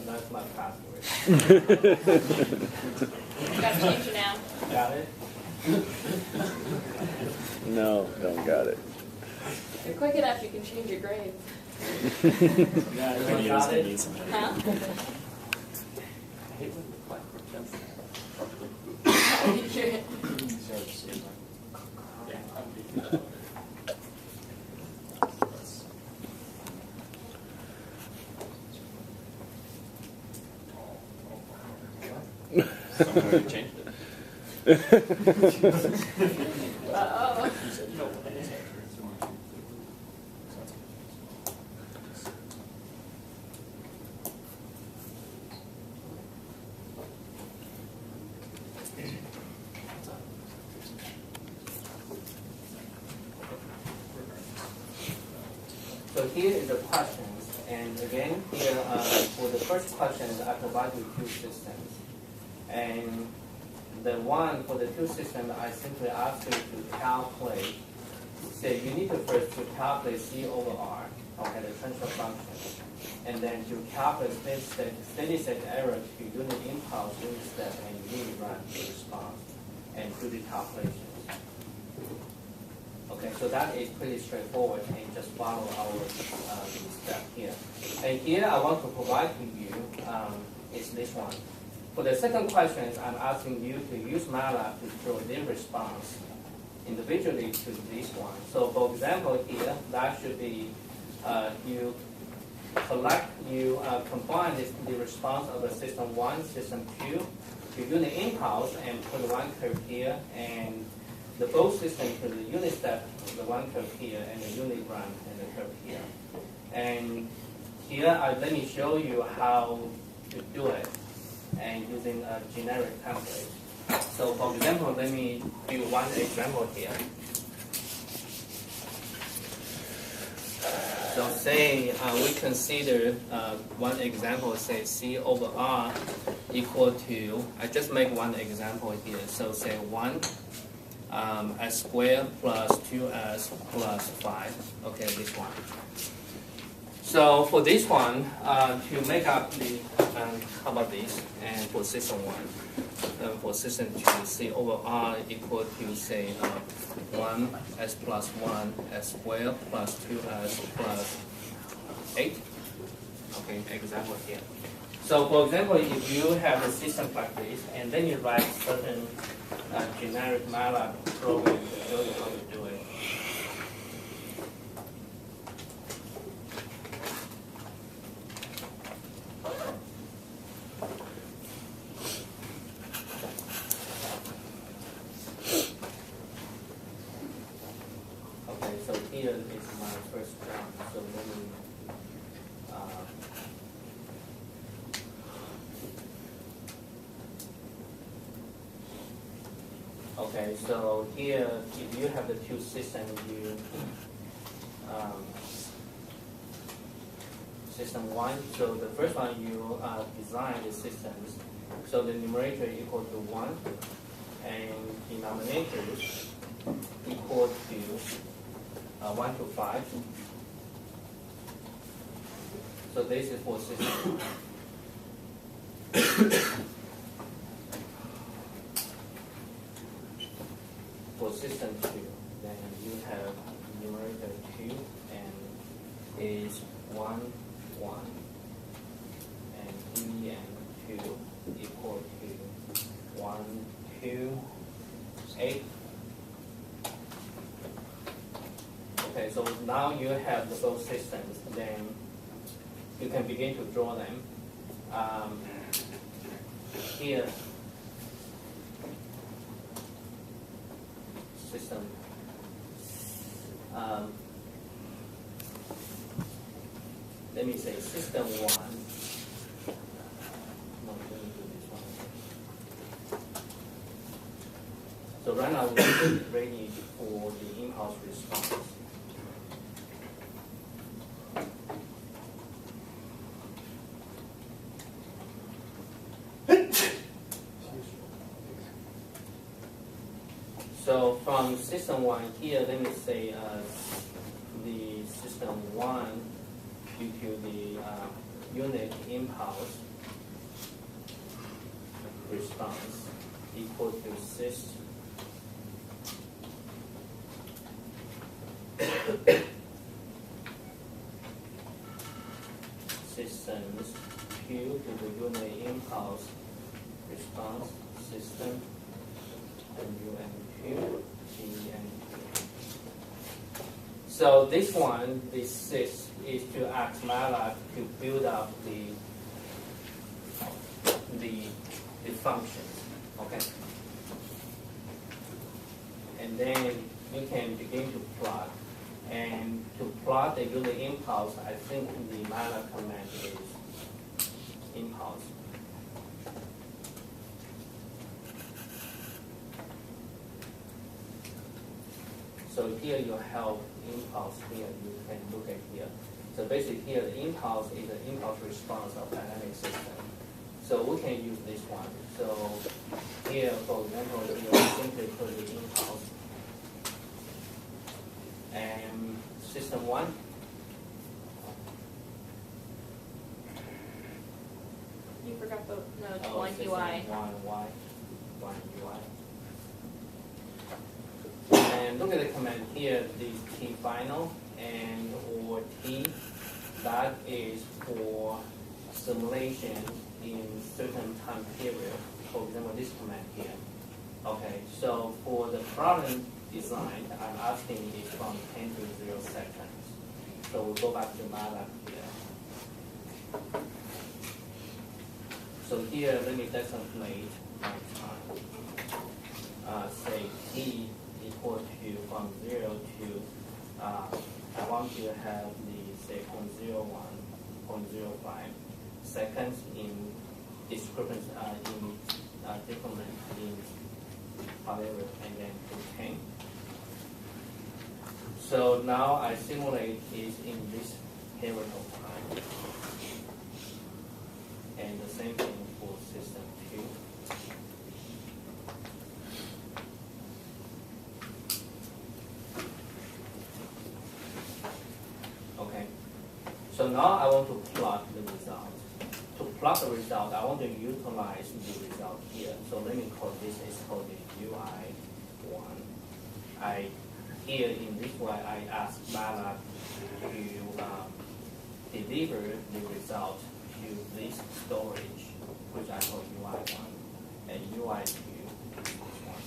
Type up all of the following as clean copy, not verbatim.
That's my password. Got to change it now. Got it? No, don't got it. If you're quick enough, you can change your grade. Yeah, everyone got it? Huh? I hate when the blackboard does that. Somebody changed it. Uh-oh. So here is the questions, and again, here for the first question, I provide you two systems. And the one for the two systems, I simply ask you to calculate. So you need to first to calculate C over R, okay, the transfer function, and then to calculate steady state error to unit impulse, unit step, and unit ramp response, and do the calculations. Okay, so that is pretty straightforward, and just follow our step here. And here I want to provide to you is this one. For the second question, I'm asking you to use Matlab to draw the response individually to this one. So for example here, that should be you combine the response of the system 1, system 2 to unit impulse and put one curve here, and the both systems to the unit step, the one curve here, and the unit ramp and the curve here. And here, let me show you how to do it, and using a generic template. So for example, let me do one example here. So say we consider one example, say C over R equal to, I just make one example here. So say 1 s squared plus 2s plus 5. Okay, this one. So for this one, to make up the, how about this? And for system 1, for system 2, C over R equal to say 1 s plus 1 s squared plus 2s plus 8. Okay, example here. So for example, if you have a system like this, and then you write certain generic Matlab program to show you how to do it. Okay, so here is my first round. So let me okay, so here, if you have the two systems, you system 1. So the first one, you design the systems. So the numerator equal to 1, and denominators equal to 1 to 5. So this is for system 1. For system 2, then you have numerator 2 and is 1, 1, and 3 and 2 equal to 1, 2, 8. Okay, so now you have the both systems, then you can begin to draw them. Here, system. Let me say system 1 So right now we're ready for the impulse response. So from system 1 here, let me say the system 1 due to the unit impulse response equal to sys systems Q to the unit impulse response system and U and Q, P and Q. So this one, this sys, is to ask Matlab to build up the functions, okay? And then you can begin to plot. And to plot the unit impulse, I think the Matlab command is impulse. So here you have impulse here, you can look at here. So basically here the impulse is the impulse response of dynamic system. So we can use this one. So here, for example, we simply put the impulse. And system 1. You forgot the Oh, one system UI. 1 UI. And look at the command here, the T final and or T, that is for simulation in certain time period. For example, this command here. Okay, so for the problem design, I'm asking is from 10 to 0 seconds. So we'll go back to Matlab here. So here, let me designate my time. Say T equal to from 0 to, I want to have the, say, 0.01, 0.05 seconds in discrepancy, in decrement in whatever, and then to 10. So now I simulate is in this period of time. And the same thing for system 2. Okay. So now I want to plot the result. To plot the result, I want to utilize the result here. So let me call this is called the UI1. Here in this way, I ask Matlab to deliver the result to this storage, which I call UI1, and UI2 this one.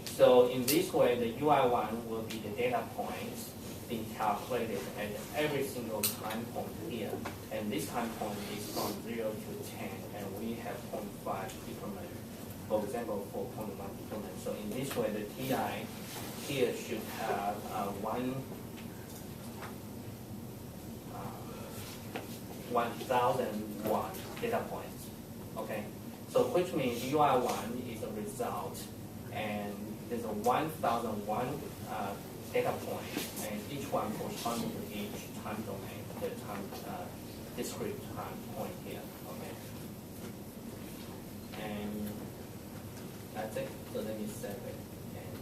So in this way, the UI1 will be the data points being calculated at every single time point here. And this time point is from 0 to 10, and we have 0.5 decrement. For example, for 0.1 decrement. So in this way, the TI here should have 1,001 data points. Okay, so which means UI1 is a result, and there's a 1,001 data point, and each one corresponds to each time domain, the time discrete time point here. Okay, and that's it. So let me save it and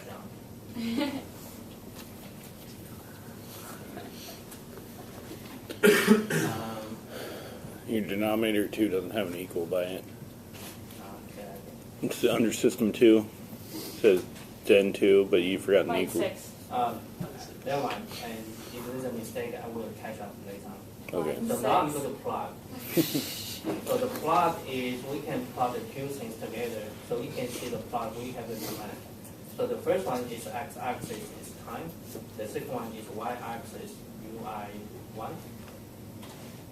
jump. Your denominator 2 doesn't have an equal by it. Okay. It's under system 2. It says Gen 2, but you forgot an Line equal. 6. Never mind. And if there's a mistake, I will catch up later. Okay. So now I'm going to plot. So the plot is, we can plot the two things together. So you can see the plot, we have the command. So the first one is x-axis is time. The second one is y-axis, UI1.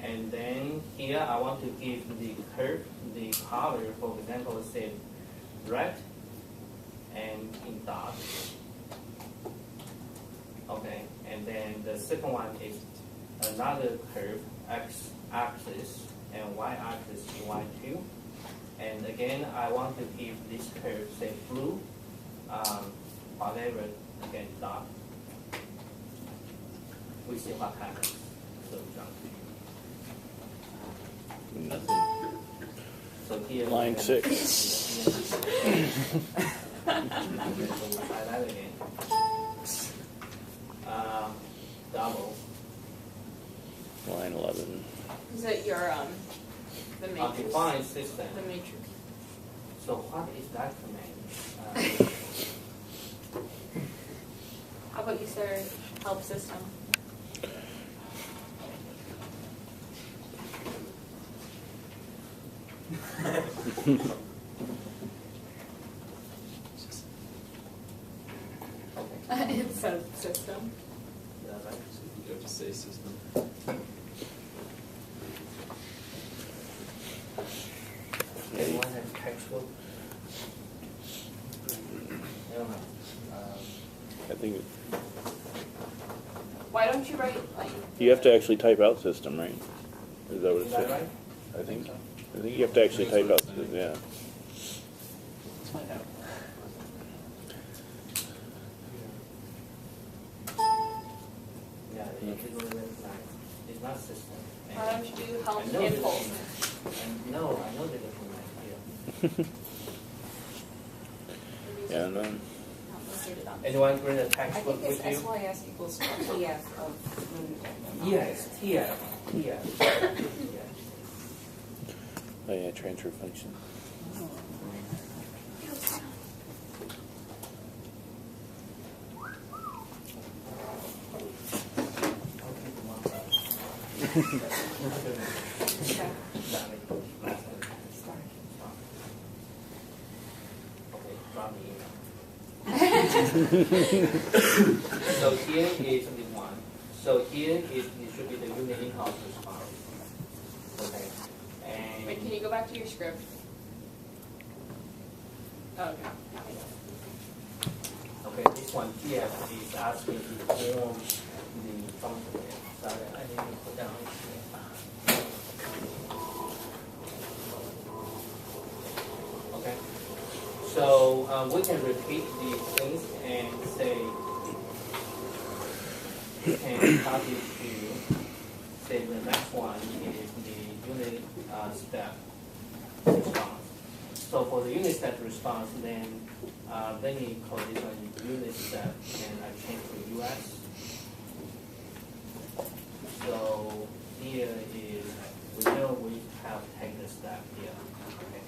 And then here I want to give the curve, the color, for example, say red and in dot. Okay, and then the second one is another curve, x-axis and y-axis, y2. And again, I want to give this curve, say blue whatever, again, dot. We see what happens. So jump. Nothing. So here Line 6. Try that again. Double. Line 11. Is it your the matrix? Define system. The matrix. So what is that command? How about you start help system? It says system. Yeah, right. You have to say system. Anyone have textbook? I don't know. I think Why don't you write like? you have to actually type out system, right? Is that what it Is that says? right? I think you have to actually That's type what out. it's saying. Yeah. Let's find out. Yeah, it was like, it's not system. Why don't you do help I know there's a impulse? command. I know there's a command here. Yeah, and Anyone bring a I textbook think it's with you? SYS equals TF of Yes, TF. TF. oh yeah, transfer function. So here is the one. So here is it should be the unit in-house response. Okay. And Wait, can you go back to your script? Oh, okay. okay, this one TF is asking to form the function. Sorry, I need to put down here. Okay. So we can repeat these things and say, and copy to say the next one is the unit step response. So for the unit step response, then let me call this one unit step, and I change to US. So here is, we know we have taken the step here. Okay.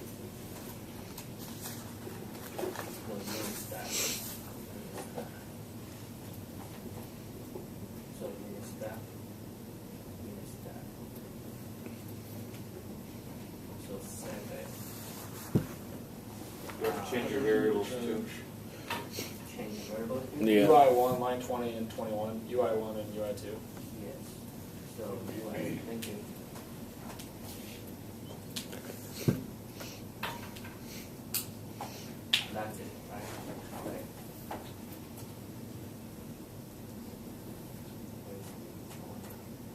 So unit step. So unit step. Unit step. So save it. You have to change your variables too. Change the variable here? Yeah. UI1, line 20 and 21, UI1 and UI2. Yes. So UI, thank you. That's it, right?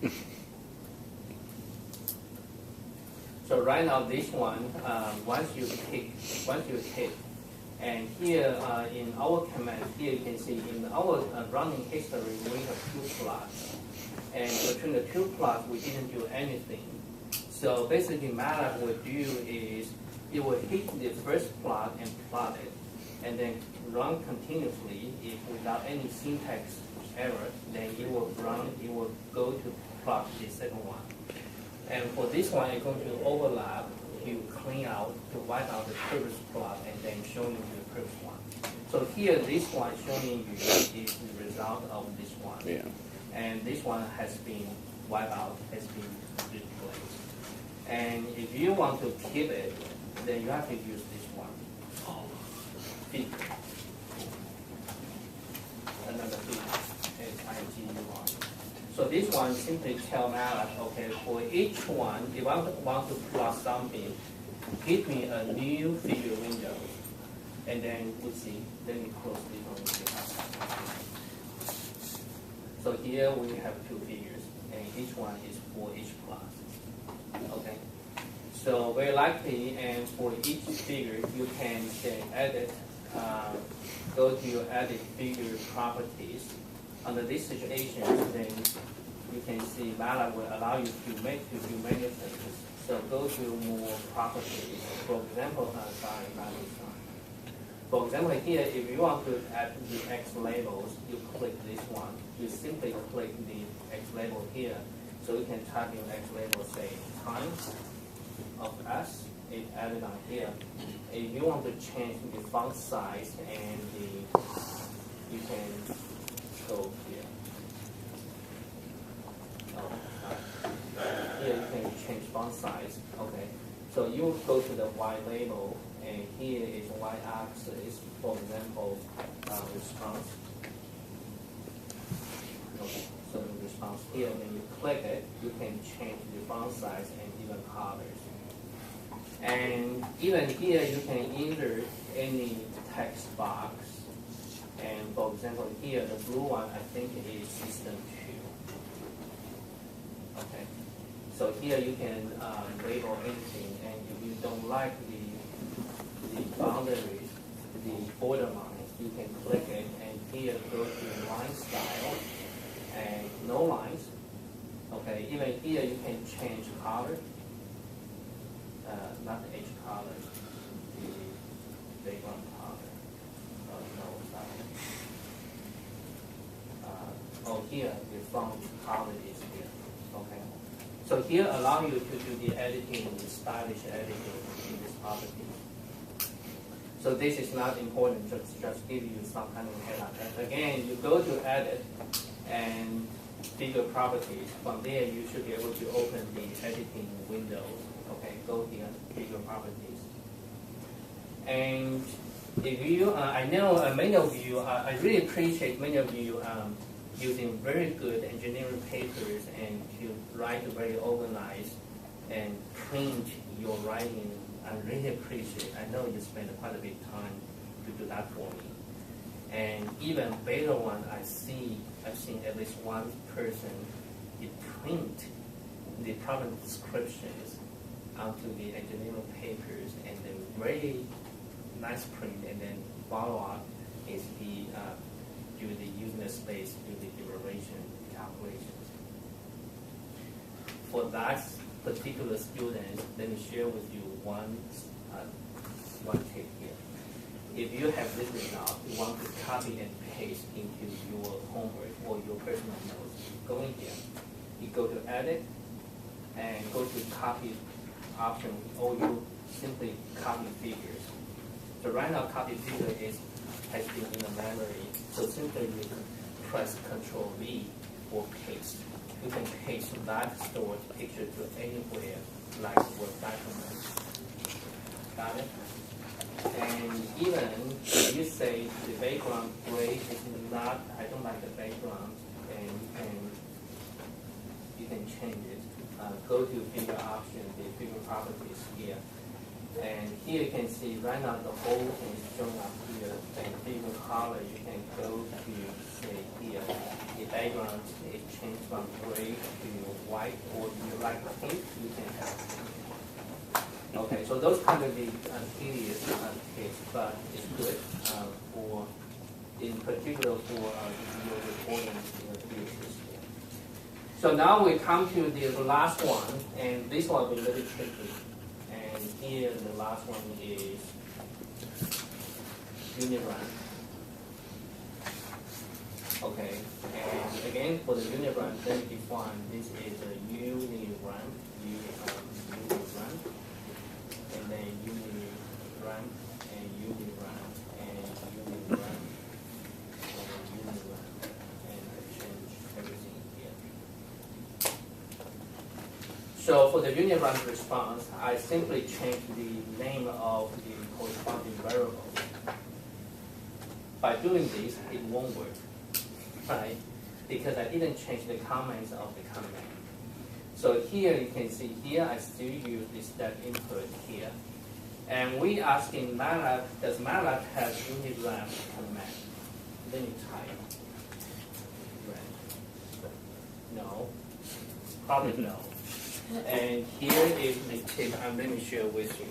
Okay. So right now this one, once you hit, and here in our command, here you can see in our running history we have two plots, and between the two plots we didn't do anything. So basically Matlab will do is it will hit the first plot and plot it, and then run continuously. If without any syntax error, then it will run. It will go to plot the second one. And for this one, it's going to overlap to clean out, to wipe out the previous plot, and then showing you the previous one. So here, this one showing you is the result of this one. Yeah. And this one has been wiped out, has been replaced. And if you want to keep it, then you have to use this one. Figure. Another figure. S-I-G-U-R. So this one simply tell Matlab, okay, for each one, if I want to plot something, give me a new figure window. And then we'll see. Let me close this one. So here we have two figures, and each one is for each plot. Okay. So very likely, and for each figure, you can say edit go to edit figure properties. Under this situation, then you can see Matlab will allow you to do many things. So go to more properties. For example, sorry, not this one. For example, here, if you want to add the X labels, you click this one. You simply click the X label here. So you can type in X label, say, times of S. It's added on here. If you want to change the font size and you can go here. Oh, here you can change font size. Okay. So you go to the Y label, and here is Y axis. For example, response. Okay. So the response here, when you click it, you can change the font size and even colors. And even here, you can insert any text box. And for example, here, the blue one, I think is system 2. Okay. So here you can label anything, and if you don't like the boundaries, the border lines, you can click it, and here go to line style, and no lines. Okay, even here you can change color, not the H color, the background color. No, sorry. Oh, here the font color is here. Okay. So here allow you to do the editing, the stylish editing in this property. So this is not important, just give you some kind of head-up. And again, you go to edit and figure properties. From there, you should be able to open the editing window. Okay, go here, figure properties. And if you, I know many of you, I really appreciate many of you using very good engineering papers and to write very organized and print your writing. I really appreciate. I know you spend quite a bit of time to do that for me. And even better one, I've seen at least one person, he print the problem descriptions onto the engineering papers, and then very nice print, and then follow up is he do the user space, do the duration calculations. For that particular student, let me share with you one tip here. If you have this result, you want to copy and paste into your homework or your personal notes, go in here. You go to edit and go to copy option, or you simply copy figures. So right now, copy figure has been in the memory. So simply you press Control V or paste. You can paste that stored picture to anywhere, like Word document. Got it? And even if you say the background gray is not, I don't like the background, and you can change it. Go to figure option, the figure properties here. And here you can see right now the whole thing is shown up here. And figure color, you can go to, say here, the background is changed from gray to white, or you like pink, you can have pink. Okay, so those kind of the tedious case, but it's good for, in particular for your reporting uses. So now we come to the last one, and this one will be really tricky. And here the last one is unit run. Okay, and again for the unit run, let me define this is a unit run, unit run, and then unit run, and unit run, and unit run, and unit run, and I change everything here. So for the unit run response, I simply change the name of the corresponding variable. By doing this, it won't work, right? Because I didn't change the comments of the command. So here you can see here I still use this step input here. And we asking Matlab, does Matlab have unit run command? Let me type. No. Probably no. And here is the tip I'm going to share with you.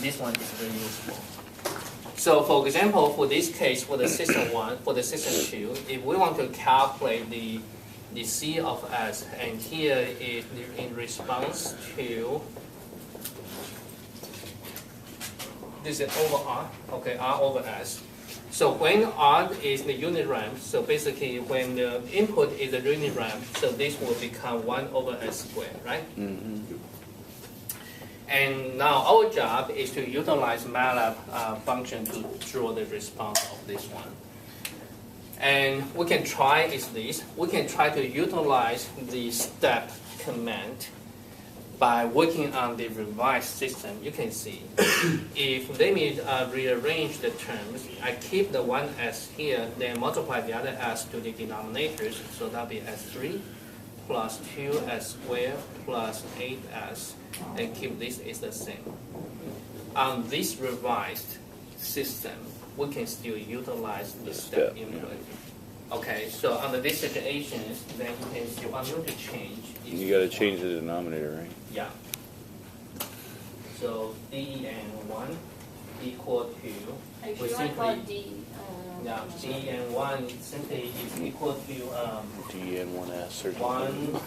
This one is very useful. So for example, for this case, for the system 1, for the system 2, if we want to calculate the C of S, and here is in response to, this is over R, okay, R over S. So when R is the unit ramp, so basically when the input is a unit ramp, so this will become 1 over S squared, right? And now our job is to utilize MATLAB function to draw the response of this one. And we can try is this. We can try to utilize the step command by working on the revised system. You can see if let me rearrange the terms, I keep the one S here, then multiply the other S to the denominators, so that'll be S3 plus 2S squared plus 8S, and keep this is the same. On this revised system, we can still utilize the step input. Okay, so under this situation, then you can still want to change. You got to change the denominator, right? Yeah. So DEN1 equal to, Actually, we you want to call simply, it D. yeah, DEN1 simply is equal to DN1S or 1,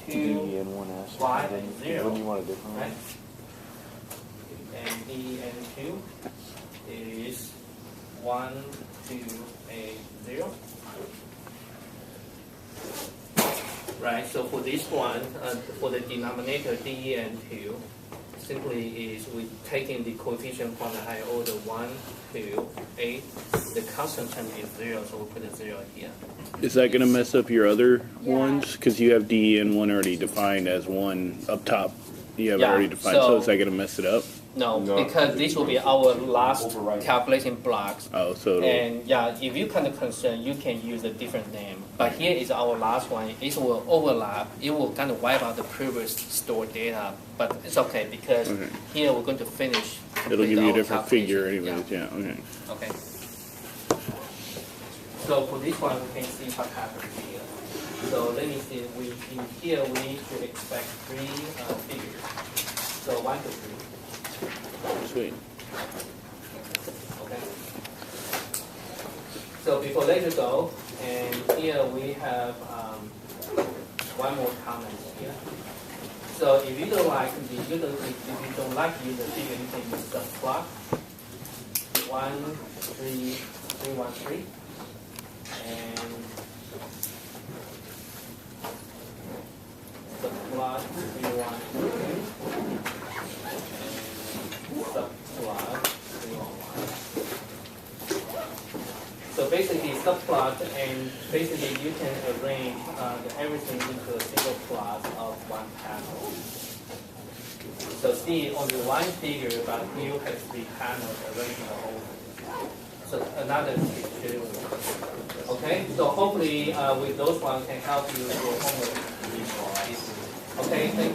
2, DN1S. 5, and 0. When you want a different right? one? And DEN2 is 1, 2, 8, 0. Right, so for this one, for the denominator DEN2, simply is we taking the coefficient from the higher order 1, 2, 8. The constant term is 0, so we put a 0 here. Is that going to mess up your other Yeah. ones? Because you have DN1 already defined as 1 up top. You have it Yeah, already defined. so- So is that going to mess it up? No, No. because this will be our last Override. calculation blocks. Oh, so it'll, And yeah, if you kind of concerned, you can use a different name. But here is our last one. It will overlap. It will kind of wipe out the previous stored data. But it's okay because Okay. here we're going to finish. it'll complete give you a our different figure calculation. anyways. Yeah. Okay. Okay. So for this one, we can see what happens here. So let me see. In here we need to expect 3 figures. So 1 to 3. Sweet. Okay. So before let you go, and here we have one more comment here. So if you don't like the if you don't like use the figure, you can use the plot 1 3 3 1 3 and the plot 3 1 2 subplot 3 1 1. So basically subplot, and basically you can arrange everything into a single plot of one panel. So see only one figure, but you have 3 panels arranging the whole thing. So another picture. Okay, so hopefully with those ones can help you with your homework. Okay, thank you.